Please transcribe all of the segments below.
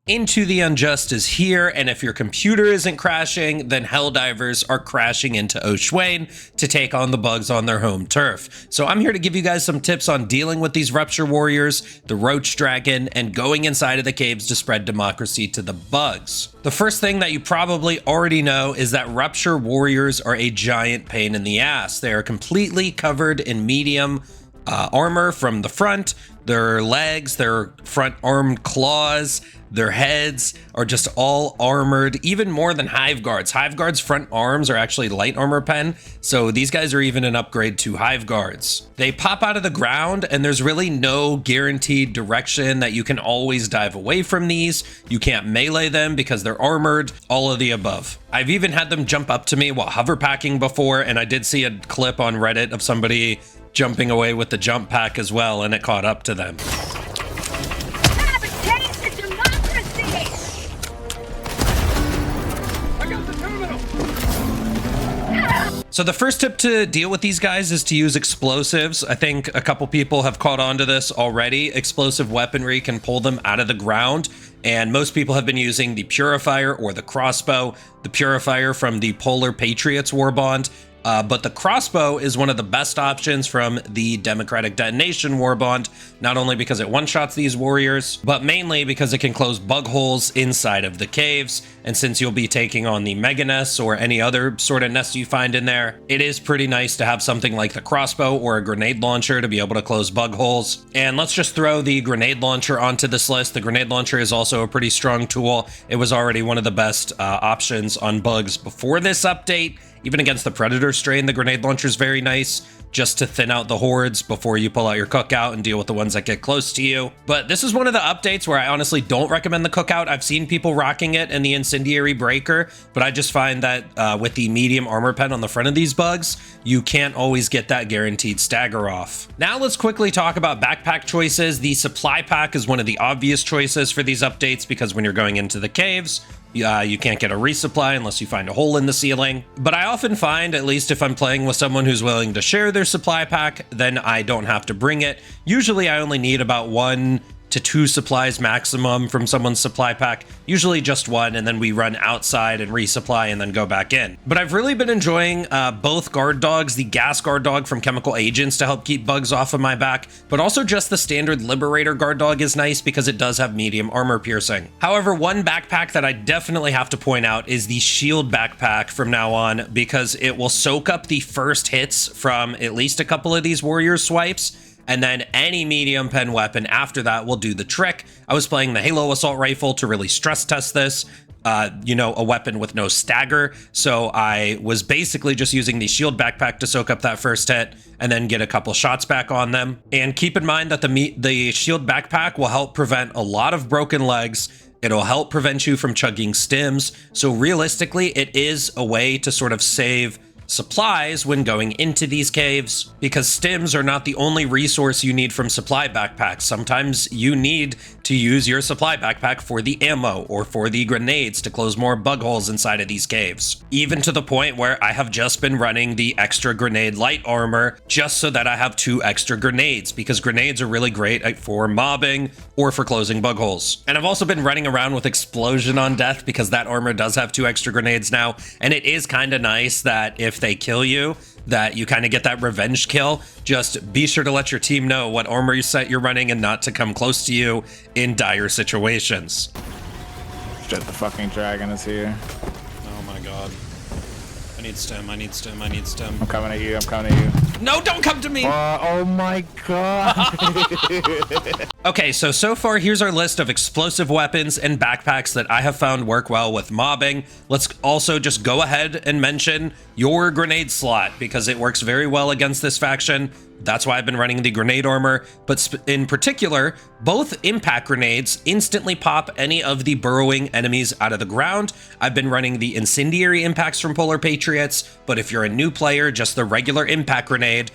Into the Unjust is here, and if your computer isn't crashing, then Helldivers are crashing into Oshwain to take on the bugs on their home turf. So I'm here to give you guys some tips on dealing with these Rupture Warriors, the Roach Dragon, and going inside of the caves to spread democracy to the bugs. The first thing that you probably already know is that Rupture Warriors are a giant pain in the ass. They are completely covered in medium armor from the front. Their legs, their front armed claws, their heads are just all armored, even more than Hive Guards. Hive Guards' front arms are actually light armor pen, so these guys are even an upgrade to Hive Guards. They pop out of the ground, and there's really no guaranteed direction that you can always dive away from these. You can't melee them because they're armored, all of the above. I've even had them jump up to me while hover packing before, and I did see a clip on Reddit of somebody jumping away with the jump pack as well, and it caught up to them. Have a taste of democracy! I got the terminal! So the first tip to deal with these guys is to use explosives. I think a couple people have caught on to this already. Explosive weaponry can pull them out of the ground, and most people have been using the Purifier or the crossbow. The Purifier from the Polar Patriots Warbond. But the crossbow is one of the best options from the Democratic Detonation Warbond, not only because it one-shots these warriors, but mainly because it can close bug holes inside of the caves. And since you'll be taking on the mega nest or any other sort of nest you find in there, it is pretty nice to have something like the crossbow or a grenade launcher to be able to close bug holes. And let's just throw the grenade launcher onto this list. The grenade launcher is also a pretty strong tool. It was already one of the best options on bugs before this update. Even against the Predator strain, the grenade launcher is very nice, just to thin out the hordes before you pull out your cookout and deal with the ones that get close to you. But this is one of the updates where I honestly don't recommend the cookout. I've seen people rocking it in the Incendiary Breaker, but I just find that with the medium armor pen on the front of these bugs, you can't always get that guaranteed stagger off. Now let's quickly talk about backpack choices. The supply pack is one of the obvious choices for these updates because when you're going into the caves, you can't get a resupply unless you find a hole in the ceiling. But I often find, at least if I'm playing with someone who's willing to share their supply pack, then I don't have to bring it. Usually I only need about 1 to 2 supplies maximum from someone's supply pack, usually just 1, and then we run outside and resupply and then go back in. But I've really been enjoying both guard dogs, the gas guard dog from Chemical Agents to help keep bugs off of my back, but also just the standard Liberator guard dog is nice because it does have medium armor piercing. However, one backpack that I definitely have to point out is the shield backpack from now on, because it will soak up the first hits from at least a couple of these warrior swipes, and then any medium pen weapon after that will do the trick. I was playing the Halo Assault Rifle to really stress test this, a weapon with no stagger. So I was basically just using the shield backpack to soak up that first hit and then get a couple shots back on them. And keep in mind that the shield backpack will help prevent a lot of broken legs. It'll help prevent you from chugging stims. So realistically, it is a way to sort of save supplies when going into these caves, because stims are not the only resource you need from supply backpacks. Sometimes you need to use your supply backpack for the ammo or for the grenades to close more bug holes inside of these caves. Even to the point where I have just been running the extra grenade light armor just so that I have 2 extra grenades, because grenades are really great for mobbing or for closing bug holes. And I've also been running around with Explosion on Death because that armor does have 2 extra grenades now, and it is kind of nice that if they kill you, that you kind of get that revenge kill. Just be sure to let your team know what armor set you're running and not to come close to you in dire situations. Shit, the fucking dragon is here. Oh my god. I need stem, I need stem, I need stem. I'm coming at you, I'm coming at you. No, don't come to me! Oh my god. Okay, so far here's our list of explosive weapons and backpacks that I have found work well with mobbing. Let's also just go ahead and mention your grenade slot, because it works very well against this faction. That's why I've been running the grenade armor, but in particular, both impact grenades instantly pop any of the burrowing enemies out of the ground. I've been running the incendiary impacts from Polar Patriots, but if you're a new player, just the regular impact grenade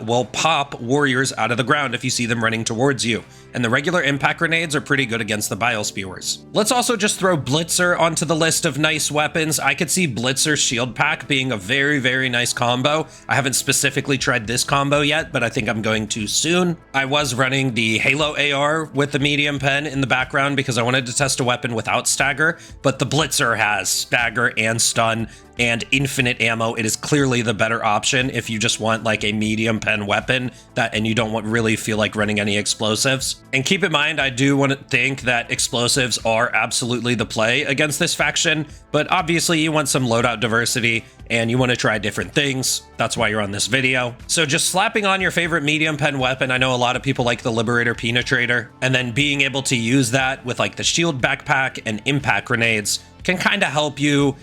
will pop warriors out of the ground if you see them running towards you. And the regular impact grenades are pretty good against the Bile Spewers. Let's also just throw Blitzer onto the list of nice weapons. I could see Blitzer Shield Pack being a very, very nice combo. I haven't specifically tried this combo yet, but I think I'm going to soon. I was running the Halo AR with the medium pen in the background because I wanted to test a weapon without stagger, but the Blitzer has stagger and stun and infinite ammo. It is clearly the better option if you just want like a medium pen weapon and you don't really feel like running any explosives. And keep in mind, I do want to think that explosives are absolutely the play against this faction, but obviously you want some loadout diversity and you want to try different things. That's why you're on this video. So just slapping on your favorite medium pen weapon. I know a lot of people like the Liberator Penetrator, and then being able to use that with like the shield backpack and impact grenades can kind of help you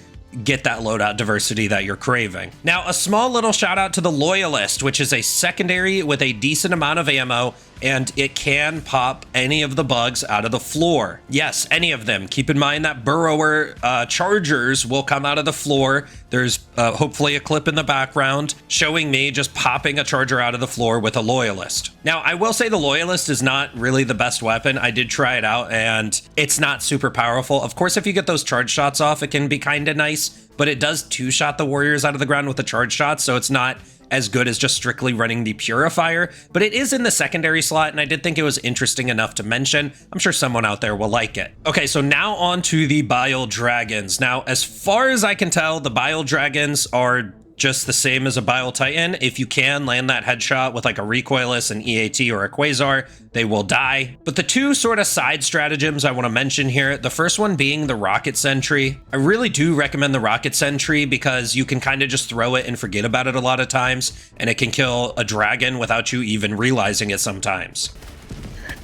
get that loadout diversity that you're craving. Now, a small little shout out to the Loyalist, which is a secondary with a decent amount of ammo, and it can pop any of the bugs out of the floor. Yes, any of them. Keep in mind that burrower chargers will come out of the floor. There's hopefully a clip in the background showing me just popping a charger out of the floor with a Loyalist. Now, I will say the Loyalist is not really the best weapon. I did try it out and it's not super powerful. Of course, if you get those charge shots off, it can be kind of nice, but it does two-shot the warriors out of the ground with the charge shot, so it's not as good as just strictly running the Purifier, but it is in the secondary slot, and I did think it was interesting enough to mention. I'm sure someone out there will like it. Okay, so now on to the Bile Dragons. Now, as far as I can tell, the Bile Dragons are just the same as a Bile Titan. If you can land that headshot with like a Recoilless, an EAT, or a Quasar, they will die. But the two sort of side stratagems I want to mention here, the first one being the Rocket Sentry. I really do recommend the Rocket Sentry because you can kind of just throw it and forget about it a lot of times, and it can kill a dragon without you even realizing it sometimes.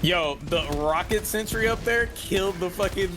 Yo, the Rocket Sentry up there killed the fucking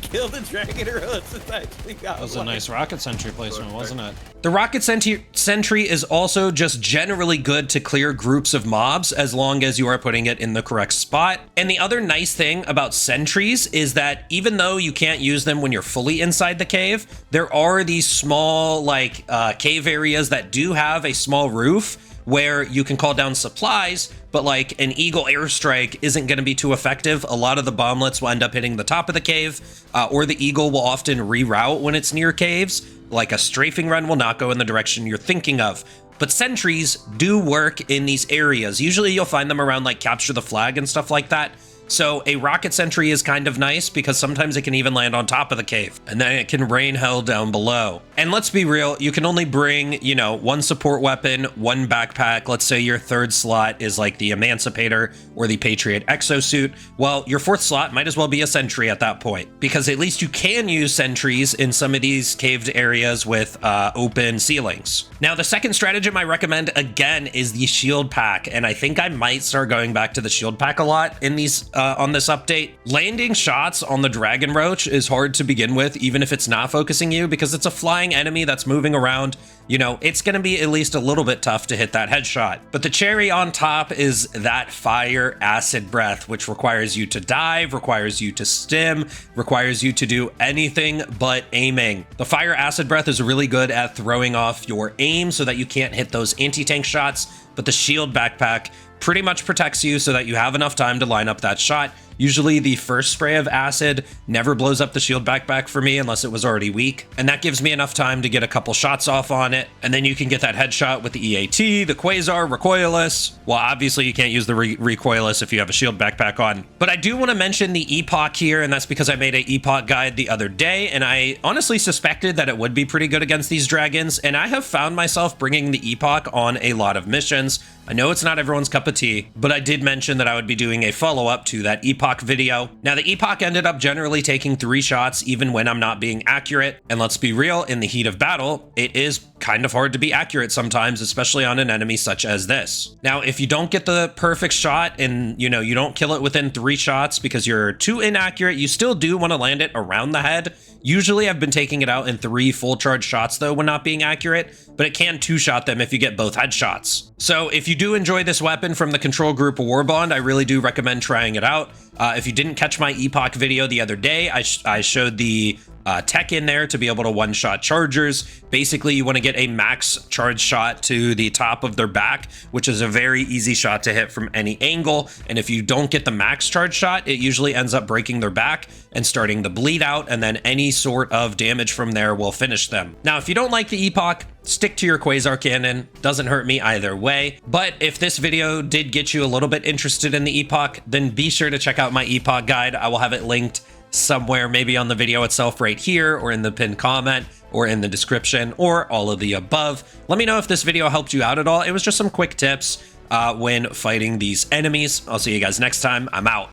killed the dragon roads. That was a nice Rocket Sentry placement, wasn't it? The Rocket Sentry is also just generally good to clear groups of mobs as long as you are putting it in the correct spot. And the other nice thing about sentries is that even though you can't use them when you're fully inside the cave, there are these small like cave areas that do have a small roof where you can call down supplies, but like an Eagle airstrike isn't going to be too effective. A lot of the bomblets will end up hitting the top of the cave, or the Eagle will often reroute when it's near caves. Like a strafing run will not go in the direction you're thinking of. But sentries do work in these areas. Usually you'll find them around like capture the flag and stuff like that. So a Rocket Sentry is kind of nice because sometimes it can even land on top of the cave and then it can rain hell down below. And let's be real, you can only bring, you know, one support weapon, one backpack. Let's say your third slot is like the Emancipator or the Patriot Exosuit. Well, your fourth slot might as well be a Sentry at that point because at least you can use sentries in some of these caved areas with open ceilings. Now, the second stratagem I recommend again is the Shield Pack, and I think I might start going back to the Shield Pack a lot in these on this update. Landing shots on the Dragon Roach is hard to begin with, even if it's not focusing you, because it's a flying enemy that's moving around. You know, it's going to be at least a little bit tough to hit that headshot. But the cherry on top is that Fire Acid Breath, which requires you to dive, requires you to stim, requires you to do anything but aiming. The Fire Acid Breath is really good at throwing off your aim so that you can't hit those anti-tank shots, but the Shield Backpack pretty much protects you so that you have enough time to line up that shot. Usually the first spray of acid never blows up the shield backpack for me unless it was already weak. And that gives me enough time to get a couple shots off on it. And then you can get that headshot with the EAT, the Quasar, Recoilless. Well, obviously you can't use the Recoilless if you have a shield backpack on. But I do want to mention the Epoch here, and that's because I made an Epoch guide the other day, and I honestly suspected that it would be pretty good against these dragons. And I have found myself bringing the Epoch on a lot of missions. I know it's not everyone's cup of tea, but I did mention that I would be doing a follow-up to that Epoch video. Now, the Epoch ended up generally taking 3 shots even when I'm not being accurate. And let's be real, in the heat of battle, it is kind of hard to be accurate sometimes, especially on an enemy such as this. Now, if you don't get the perfect shot and, you know, you don't kill it within 3 shots because you're too inaccurate, you still do want to land it around the head. Usually I've been taking it out in 3 full charge shots though when not being accurate, but it can 2-shot them if you get both headshots. So if you do enjoy this weapon from the Control Group War Bond, I really do recommend trying it out. If you didn't catch my Epoch video the other day, I showed the tech in there to be able to one-shot chargers. Basically, you want to get a max charge shot to the top of their back, which is a very easy shot to hit from any angle. And if you don't get the max charge shot, it usually ends up breaking their back and starting the bleed out, and then any sort of damage from there will finish them. Now, if you don't like the Epoch, stick to your Quasar Cannon. Doesn't hurt me either way. But if this video did get you a little bit interested in the Epoch, then be sure to check out my Epoch guide. I will have it linked somewhere, maybe on the video itself right here, or in the pinned comment, or in the description, or all of the above. Let me know if this video helped you out at all. It was just some quick tips when fighting these enemies. I'll see you guys next time. I'm out.